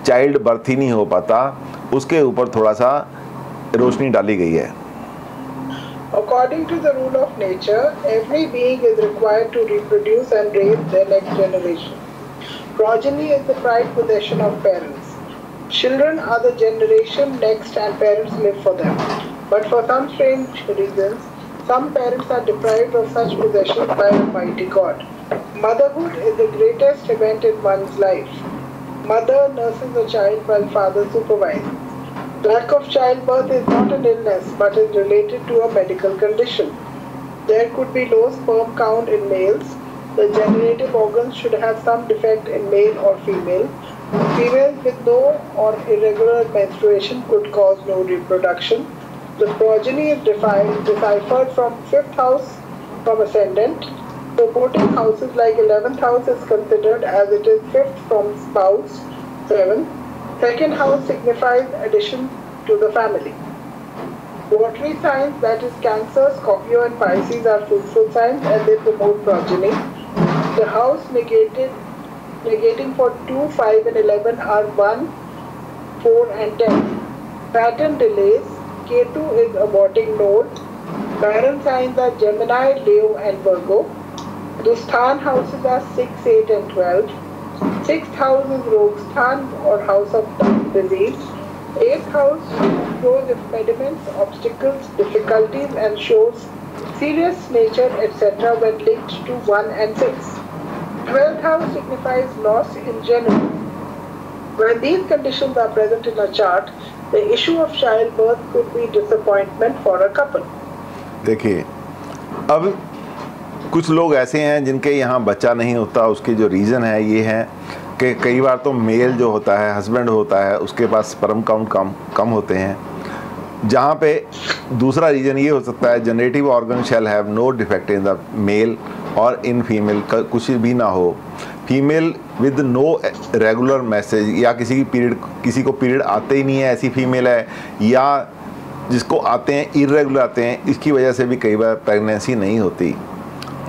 चाइल्ड बर्थ ही नहीं हो पाता, उसके ऊपर थोड़ा सा रोशनी डाली गई है। According to the rule of nature, every being is required to reproduce and raise their next generation. Progeny is the pride possession of parents. Children are the generation next and parents live for them. But for some strange reasons, some parents are deprived of such possessions by Almighty God. Motherhood is the greatest event in one's life. Mother nurses a child while father supervises. Lack of childbirth is not an illness but is related to a medical condition. There could be low sperm count in males. The generative organs should have some defect in male or female. Females with no or irregular menstruation could cause no reproduction. The progeny is deciphered from 5th house from ascendant. Supporting houses like 11th house is considered as it is 5th from spouse, 7th. 2nd house signifies addition to the family. Watery signs, that is Cancer, Scorpio and Pisces, are fruitful signs and they promote progeny. The house negating for 2, 5 and 11 are 1, 4 and 10. Pattern delays. Ketu is aborting node. Barren signs are Gemini, Leo and Virgo. Dusthan houses are 6, 8 and 12. 6th house is Rogsthan or house of disease. 8th house shows impediments, obstacles, difficulties and shows serious nature etc. when linked to 1 and 6. 12th house signifies loss in general. When these conditions are present in a chart, the issue of childbirth could be disappointment for a couple. देखिए, अब कुछ लोग ऐसे हैं जिनके यहाँ बच्चा नहीं होता, उसके जो रीज़न है ये है कि कई बार तो मेल जो होता है, हस्बैंड होता है, उसके पास स्पर्म काउंट कम होते हैं। जहाँ पे दूसरा रीज़न ये हो सकता है generative organ shall have no defect in the male और इन फीमेल, का कुछ भी ना हो। Female with no regular menses, या किसी को पीरियड आते ही नहीं है ऐसी फीमेल है, या जिसको आते हैं इरेगुलर आते हैं, इसकी वजह से भी कई बार प्रेगनेंसी नहीं होती।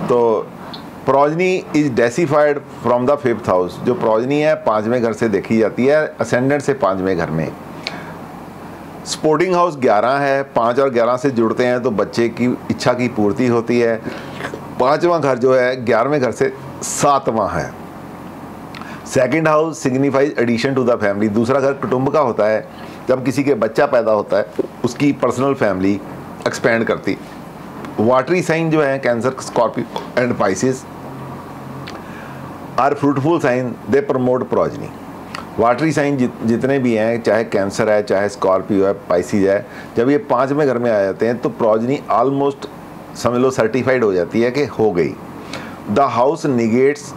तो progeny is deciphered from the 5th house, जो प्रोजनी है 5वें घर से देखी जाती है, असेंडेंट से 5वें घर में। सपोर्टिंग हाउस 11 है, 5 और 11 से जुड़ते हैं तो बच्चे की इच्छा की पूर्ति होती है। 5वां घर जो है 11वें घर से 7वां है। Second house signifies addition to the family, दूसरा घर कुटुंब का होता है, जब किसी के बच्चा पैदा होता है उसकी पर्सनल फैमिली एक्सपेंड करती। वाटरी साइन जो है Cancer, Scorpio and Pisces are fruitful sign, they promote progeny. Watery sign जितने भी हैं, चाहे कैंसर है, चाहे स्कॉर्पियो है, पाइसिस है, जब ये 5वें घर में आ जाते हैं तो प्रोजनी ऑलमोस्ट समझ लो सर्टिफाइड हो जाती है कि हो गई। The house negates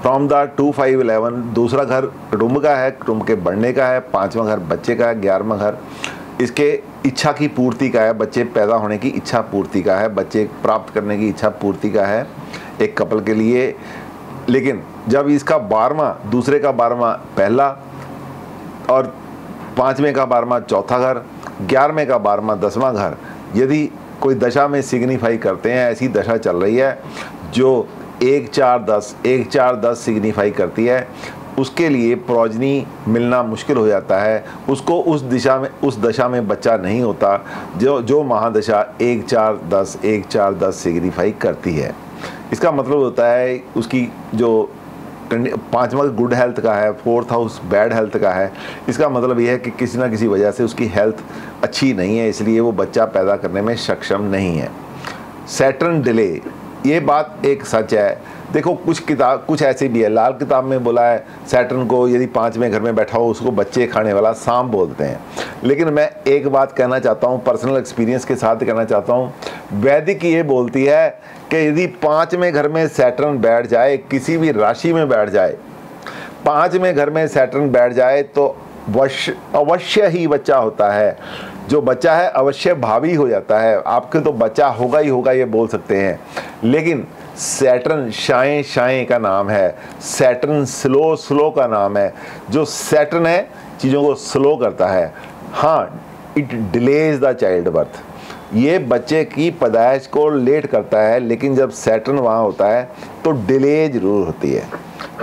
from the 2, 5, 11, दूसरा घर कुटुंब का है, कुटुंब के बढ़ने का है, 5वां घर बच्चे का है, 11वां घर इसके इच्छा की पूर्ति का है, बच्चे पैदा होने की इच्छा पूर्ति का है, बच्चे प्राप्त करने की इच्छा पूर्ति का है एक कपल के लिए। लेकिन जब इसका 12वां, दूसरे का 12वां पहला, और 5वें का 12वां चौथा घर, 11वें का 12वां 10वां घर यदि कोई दशा में सिग्निफाई करते हैं, ऐसी दशा चल रही है जो 1, 4, 10, 1, 4, 10 सिग्निफाई करती है, उसके लिए प्रोजनी मिलना मुश्किल हो जाता है, उसको उस दशा में बच्चा नहीं होता जो महादशा 1, 4, 10, 1, 4, 10 सिग्निफाई करती है। इसका मतलब होता है उसकी जो 5वां गुड हेल्थ का है, 4th हाउस बैड हेल्थ का है, इसका मतलब यह है कि किसी ना किसी वजह से उसकी हेल्थ अच्छी नहीं है, इसलिए वो बच्चा पैदा करने में सक्षम नहीं है। सैटर्न डिले, ये बात एक सच है। देखो कुछ ऐसे भी है, लाल किताब में बोला है सैटर्न को यदि 5वें घर में बैठा हो उसको बच्चे खाने वाला सांप बोलते हैं। लेकिन मैं एक बात कहना चाहता हूँ, पर्सनल एक्सपीरियंस के साथ कहना चाहता हूँ, वैदिक ये बोलती है कि यदि 5वें घर में सैटर्न बैठ जाए, किसी भी राशि में बैठ जाए, 5वें घर में सैटर्न बैठ जाए तो अवश्य ही बच्चा होता है। जो बच्चा है अवश्य भावी हो जाता है, आपके तो बच्चा होगा ही होगा ये बोल सकते हैं। लेकिन सैटर्न शाएं का नाम है, सैटर्न स्लो का नाम है। जो सैटर्न है चीज़ों को स्लो करता है। हाँ, it delays the child birth, ये बच्चे की पैदाइश को लेट करता है, लेकिन जब सैटर्न वहाँ होता है तो डिले जरूर होती है।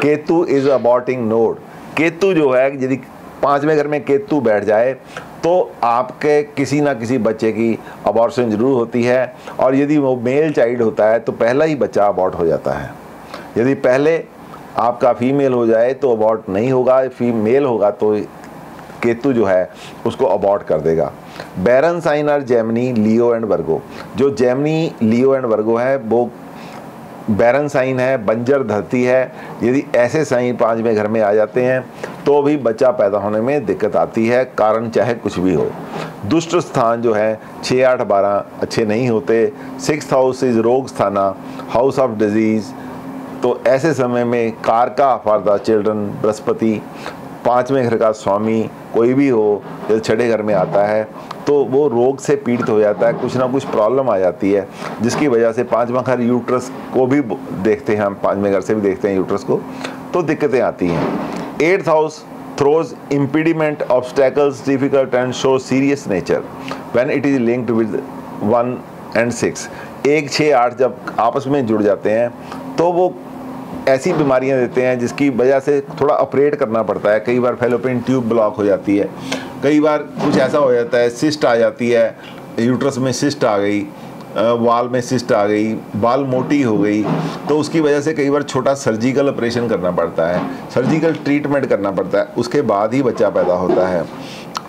केतु इज अबॉर्टिंग नोड, केतु जो है यदि 5वें घर में केतु बैठ जाए तो आपके किसी ना किसी बच्चे की अबॉर्शन जरूर होती है, और यदि वो मेल चाइल्ड होता है तो पहला ही बच्चा अबॉर्ट हो जाता है। यदि पहले आपका फीमेल हो जाए तो अबॉर्ट नहीं होगा, फीमेल होगा तो केतु जो है उसको अबॉर्ट कर देगा। बैरन साइन और जेमिनी, लियो एंड वर्गो, जो जेमिनी, लियो एंड वर्गो है वो बैरन साइन है, बंजर धरती है। यदि ऐसे साइन 5वें घर में आ जाते हैं तो भी बच्चा पैदा होने में दिक्कत आती है, कारण चाहे कुछ भी हो। दुष्ट स्थान जो है 6, 8, 12 अच्छे नहीं होते। 6th हाउस इज रोग स्थाना, हाउस ऑफ डिजीज, तो ऐसे समय में कारका फॉर द चिल्ड्रन बृहस्पति, 5वें घर का स्वामी कोई भी हो, जब 6ठे घर में आता है तो वो रोग से पीड़ित हो जाता है, कुछ ना कुछ प्रॉब्लम आ जाती है, जिसकी वजह से 5वां घर यूट्रस को भी देखते हैं हम, 5वें घर से भी देखते हैं यूट्रस को, तो दिक्कतें आती हैं। 8th house throws impediment, obstacles, difficult and show serious nature when it is linked with 1 and 6। 1, 6, 8 जब आपस में जुड़ जाते हैं तो वो ऐसी बीमारियां देते हैं जिसकी वजह से थोड़ा ऑपरेट करना पड़ता है। कई बार फैलोपियन ट्यूब ब्लॉक हो जाती है, कई बार कुछ ऐसा हो जाता है, सिस्ट आ जाती है, यूट्रस में सिस्ट आ गई, वाल में सिस्ट आ गई, बाल मोटी हो गई, तो उसकी वजह से कई बार छोटा सर्जिकल ऑपरेशन करना पड़ता है, सर्जिकल ट्रीटमेंट करना पड़ता है, उसके बाद ही बच्चा पैदा होता है।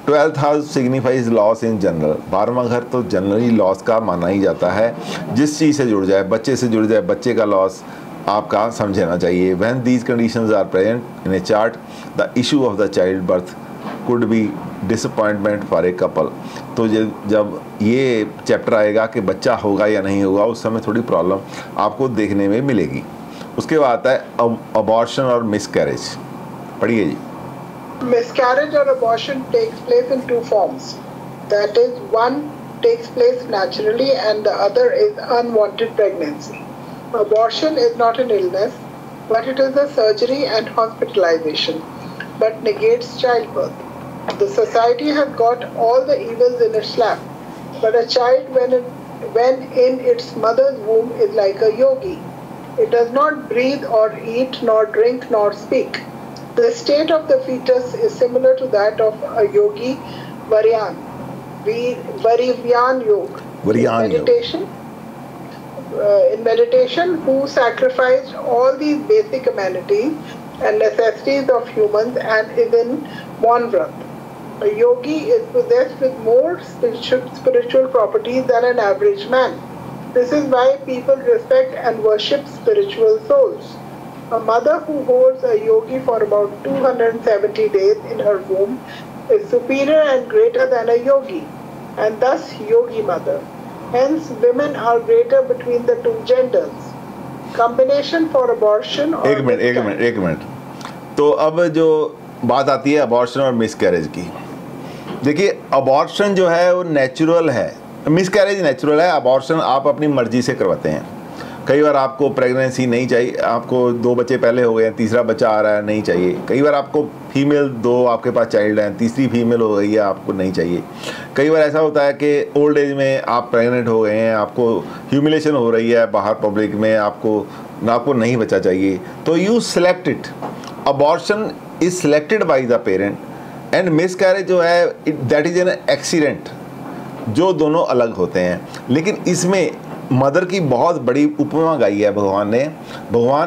12th house signifies loss in general, 12वां घर तो जनरली लॉस का माना ही जाता है। जिस चीज़ से जुड़ जाए, बच्चे से जुड़ जाए, बच्चे का लॉस आपका समझना चाहिए। When these conditions are present in a chart, the issue of the child birth could be disappointment for a couple. तो जब ये चैप्टर आएगा कि बच्चा होगा या नहीं होगा, उस समय थोड़ी प्रॉब्लम आपको देखने में मिलेगी। उसके बाद आता है अबॉर्शन और मिसकैरेज, पढ़िए जी। Miscarriage or abortion takes place in two forms. That is, one takes place naturally and the other is unwanted pregnancy. Abortion is not an illness, but it is a surgery and hospitalization, but negates childbirth. The society has got all the evils in its lap, but a child when in its mother's womb is like a yogi. It does not breathe or eat, nor drink, nor speak. The state of the fetus is similar to that of a yogi, Varivyan Yoga. In meditation, who sacrificed all these basic amenities and necessities of humans and is in Monvrat. A yogi is possessed with more spiritual properties than an average man. This is why people respect and worship spiritual souls. A mother who holds a yogi for about 270 days in her womb is superior and greater than a yogi, and thus yogi mother. Hence, women are greater between the two genders. Combination for abortion or... एक minute तो अब जो बात आती है abortion और miscarriage की, देखिए अबॉर्शन जो है वो नेचुरल है, मिसकैरेज नेचुरल है, अबॉर्शन आप अपनी मर्जी से करवाते हैं। कई बार आपको प्रेगनेंसी नहीं चाहिए, आपको 2 बच्चे पहले हो गए हैं, तीसरा बच्चा आ रहा है, नहीं चाहिए। कई बार आपको फीमेल 2 आपके पास चाइल्ड हैं, तीसरी फीमेल हो गई है, आपको नहीं चाहिए। कई बार ऐसा होता है कि ओल्ड एज में आप प्रेग्नेंट हो गए हैं, आपको ह्यूमिलेशन हो रही है बाहर पब्लिक में, आपको नहीं बच्चा चाहिए, तो you select it. Abortion is selected by the parent, and miscarriage जो है दैट इज एन एक्सीडेंट, जो दोनों अलग होते हैं। लेकिन इसमें मदर की बहुत बड़ी उपमा गाई है भगवान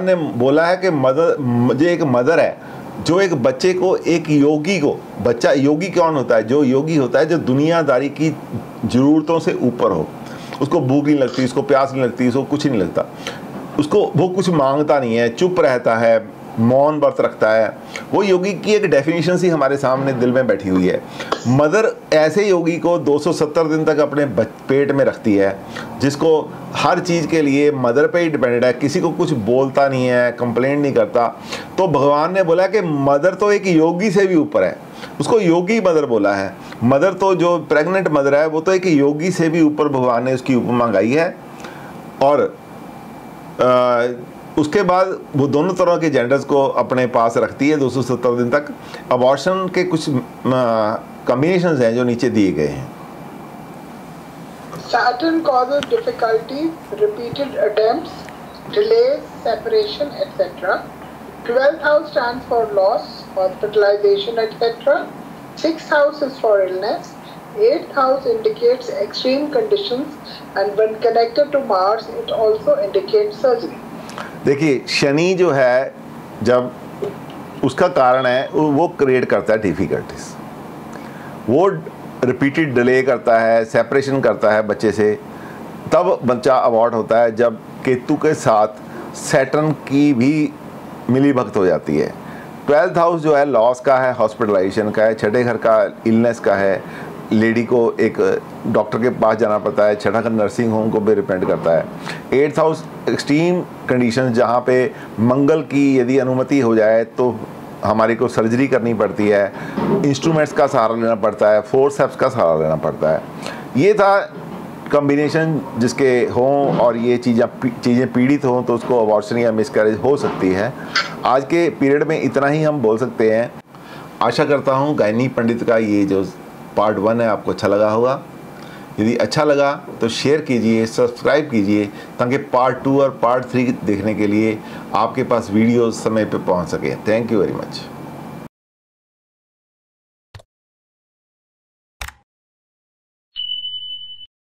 ने बोला है कि मदर, मुझे एक मदर है जो एक बच्चे को, एक योगी को, बच्चा योगी कौन होता है? जो योगी होता है जो दुनियादारी की ज़रूरतों से ऊपर हो, उसको भूख नहीं लगती, उसको प्यास नहीं लगती, उसको कुछ नहीं लगता, उसको वो कुछ मांगता नहीं है, चुप रहता है, मौन व्रत रखता है। वो योगी की एक डेफिनेशन सी हमारे सामने दिल में बैठी हुई है। मदर ऐसे योगी को 270 दिन तक अपने पेट में रखती है, जिसको हर चीज़ के लिए मदर पे ही डिपेंडेड है, किसी को कुछ बोलता नहीं है, कंप्लेंट नहीं करता। तो भगवान ने बोला कि मदर तो एक योगी से भी ऊपर है, उसको योगी मदर बोला है। मदर तो जो प्रेग्नेंट मदर है वो तो एक योगी से भी ऊपर भगवान ने उसकी उपमा गाई है। और उसके बाद वो दोनों तरह के जेंडर्स को अपने पास रखती है 270 दिन तक। अबॉर्शन के कुछ कॉम्बिनेशंस हैं जो नीचे दिए गए हैं। Saturn causes difficulties, repeated attempts, delays, separation, etc. 12th house stands for loss, hospitalization, etc. 6th house is for illness. 8th house indicates extreme conditions, and when connected to Mars, it also indicates surgery. देखिए शनि जो है, जब उसका कारण है वो create करता है डिफ़िकल्टीज, वो रिपीटेड डिले करता है, सेपरेशन करता है बच्चे से, तब बच्चा अबॉर्ट होता है जब केतु के साथ सैटर्न की भी मिली भगत हो जाती है। 12th हाउस जो है लॉस का है, हॉस्पिटलाइजेशन का है। 6ठे घर का इलनेस का है, लेडी को एक डॉक्टर के पास जाना पड़ता है। 6ठा घर नर्सिंग होम को भी डिपेंड करता है। 8th हाउस एक्सट्रीम कंडीशन, जहाँ पे मंगल की यदि अनुमति हो जाए तो हमारी को सर्जरी करनी पड़ती है, इंस्ट्रूमेंट्स का सहारा लेना पड़ता है, फोर्सेप्स का सहारा लेना पड़ता है। ये था कॉम्बिनेशन जिसके हों और ये चीज़ें पीड़ित हों तो उसको अबॉर्शन या मिसकैरेज हो सकती है। आज के पीरियड में इतना ही हम बोल सकते हैं। आशा करता हूँ गायनी पंडित का ये जो पार्ट 1 है आपको अच्छा लगा होगा। यदि अच्छा लगा तो शेयर कीजिए, सब्सक्राइब कीजिए, ताकि पार्ट 2 और पार्ट 3 देखने के लिए आपके पास वीडियोस समय पे पहुंच सके। Thank you very much.